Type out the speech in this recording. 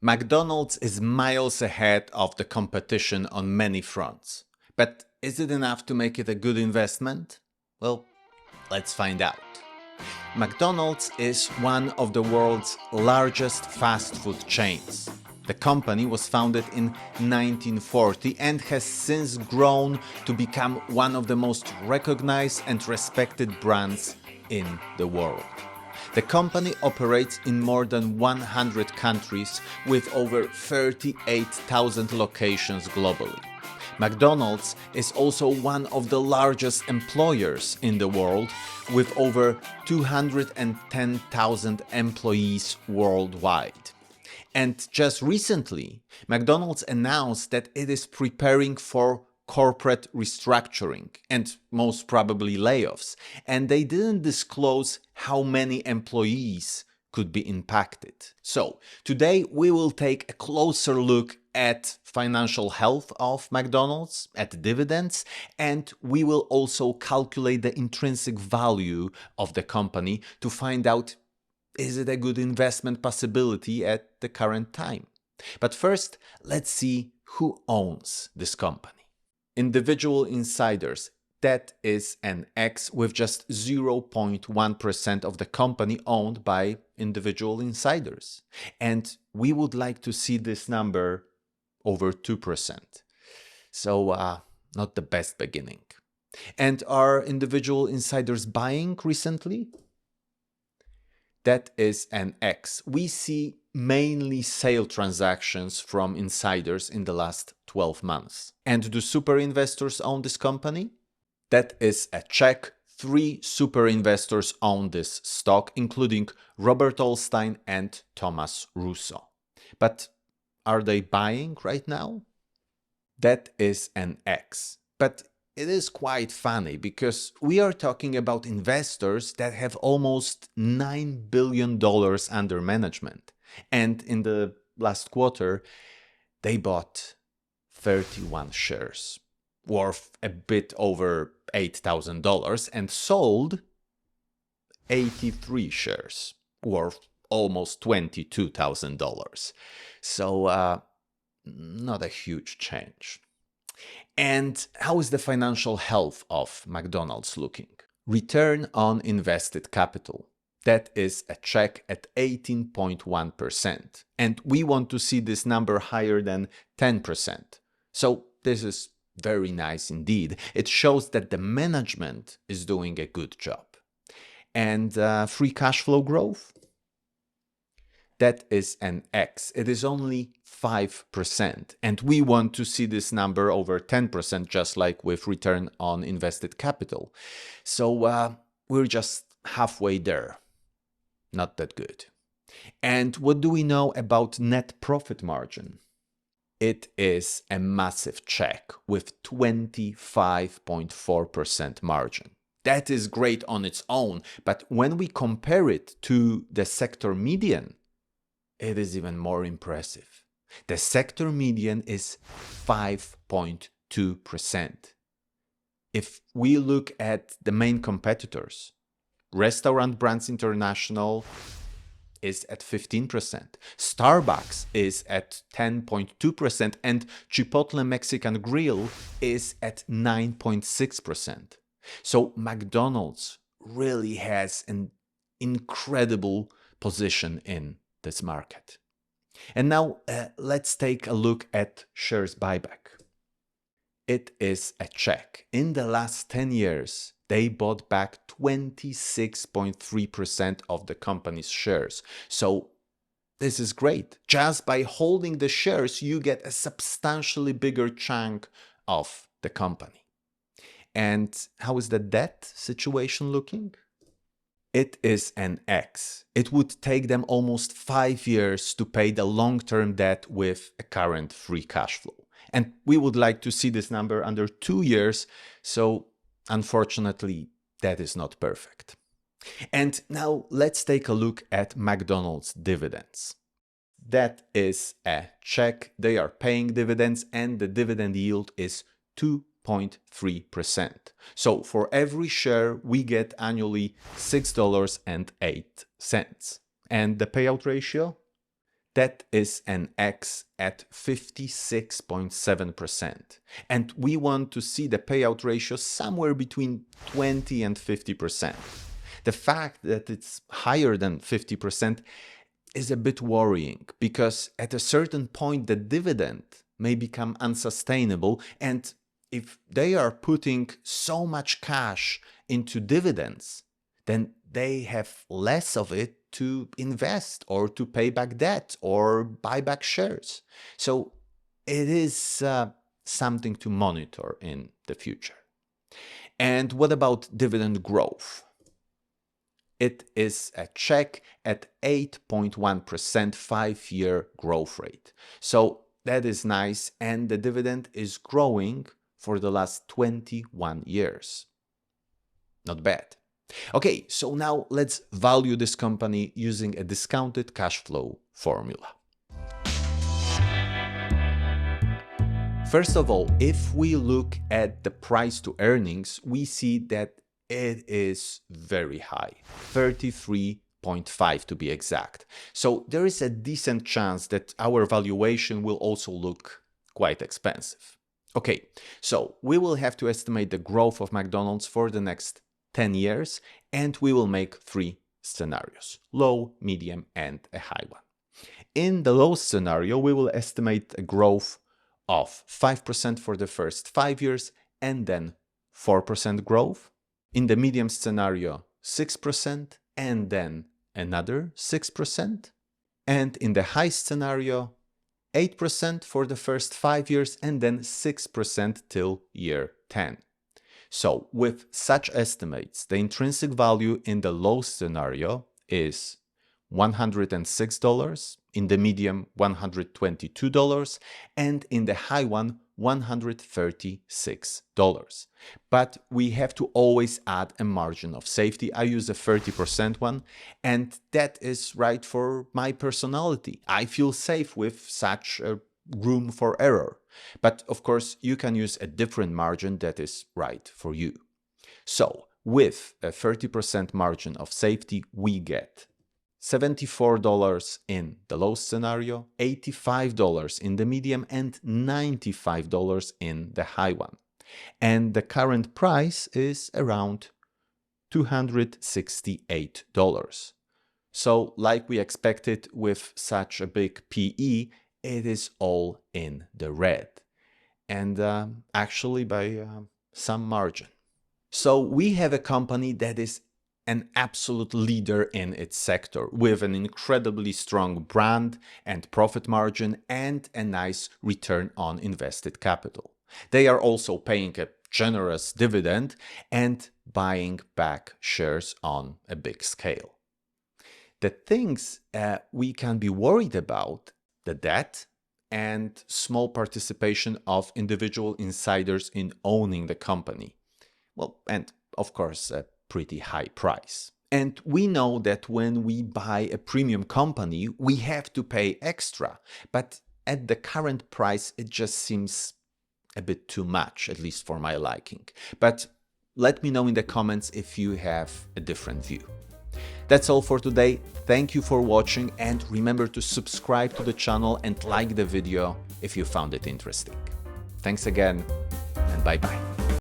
McDonald's is miles ahead of the competition on many fronts. But is it enough to make it a good investment? Well, let's find out. McDonald's is one of the world's largest fast food chains. The company was founded in 1940 and has since grown to become one of the most recognized and respected brands in the world. The company operates in more than 100 countries with over 38,000 locations globally. McDonald's is also one of the largest employers in the world with over 210,000 employees worldwide. And just recently, McDonald's announced that it is preparing for corporate restructuring and most probably layoffs, and they didn't disclose how many employees could be impacted. So today we will take a closer look at financial health of McDonald's, at dividends, and we will also calculate the intrinsic value of the company to find out, is it a good investment possibility at the current time? But first, let's see who owns this company. Individual insiders, that is an X with just 0.1% of the company owned by individual insiders. And we would like to see this number over 2%. So not the best beginning. And are individual insiders buying recently? That is an X. We see mainly sale transactions from insiders in the last 12 months. And do super investors own this company? That is a check. 3 super investors own this stock, including Robert Olstein and Thomas Russo. But are they buying right now? That is an X. But it is quite funny because we are talking about investors that have almost $9 billion under management. And in the last quarter, they bought 31 shares worth a bit over $8,000 and sold 83 shares worth almost $22,000. So not a huge change. And how is the financial health of McDonald's looking? Return on invested capital. That is a check at 18.1%. And we want to see this number higher than 10%. So this is very nice indeed. It shows that the management is doing a good job. And free cash flow growth? That is an X. It is only 5%. And we want to see this number over 10%, just like with return on invested capital. So we're just halfway there. Not that good. And what do we know about net profit margin? It is a massive check with 25.4% margin. That is great on its own, but when we compare it to the sector median, it is even more impressive. The sector median is 5.2%. If we look at the main competitors, Restaurant Brands International is at 15%, Starbucks is at 10.2%, and Chipotle Mexican Grill is at 9.6%. So McDonald's really has an incredible position in this market. And now let's take a look at shares buyback. It is a check. In the last 10 years, they bought back 26.3% of the company's shares. So this is great. Just by holding the shares, you get a substantially bigger chunk of the company. And how is the debt situation looking? It is an X. It would take them almost 5 years to pay the long-term debt with a current free cash flow. And we would like to see this number under 2 years, so unfortunately, that is not perfect. And now let's take a look at McDonald's dividends. That is a check. They are paying dividends and the dividend yield is 2.3%. So for every share, we get annually $6.08. And the payout ratio? That is an X at 56.7%. And we want to see the payout ratio somewhere between 20 and 50%. The fact that it's higher than 50% is a bit worrying, because at a certain point the dividend may become unsustainable, and if they are putting so much cash into dividends, then they have less of it to invest or to pay back debt or buy back shares. So it is something to monitor in the future. And what about dividend growth? It is a check at 8.1% 5-year growth rate. So that is nice, and the dividend is growing for the last 21 years. Not bad. Okay, so now let's value this company using a discounted cash flow formula. First of all, if we look at the price to earnings, we see that it is very high, 33.5 to be exact. So there is a decent chance that our valuation will also look quite expensive. Okay, so we will have to estimate the growth of McDonald's for the next 10 years, and we will make 3 scenarios: low, medium, and a high one. In the low scenario, we will estimate a growth of 5% for the first 5 years and then 4% growth. In the medium scenario, 6% and then another 6%. And in the high scenario, 8% for the first 5 years and then 6% till year 10. So with such estimates, the intrinsic value in the low scenario is $106, in the medium $122, and in the high one $136. But we have to always add a margin of safety. I use a 30% one, and that is right for my personality. I feel safe with such a room for error. But of course, you can use a different margin that is right for you. So with a 30% margin of safety, we get $74 in the low scenario, $85 in the medium, and $95 in the high one. And the current price is around $268. So like we expected with such a big PE, it is all in the red, and actually by some margin. So we have a company that is an absolute leader in its sector, with an incredibly strong brand and profit margin and a nice return on invested capital. They are also paying a generous dividend and buying back shares on a big scale. The things we can be worried about: the debt and small participation of individual insiders in owning the company. Well, and of course, a pretty high price. And we know that when we buy a premium company, we have to pay extra. But at the current price, it just seems a bit too much, at least for my liking. But let me know in the comments if you have a different view. That's all for today. Thank you for watching, and remember to subscribe to the channel and like the video if you found it interesting. Thanks again, and bye-bye.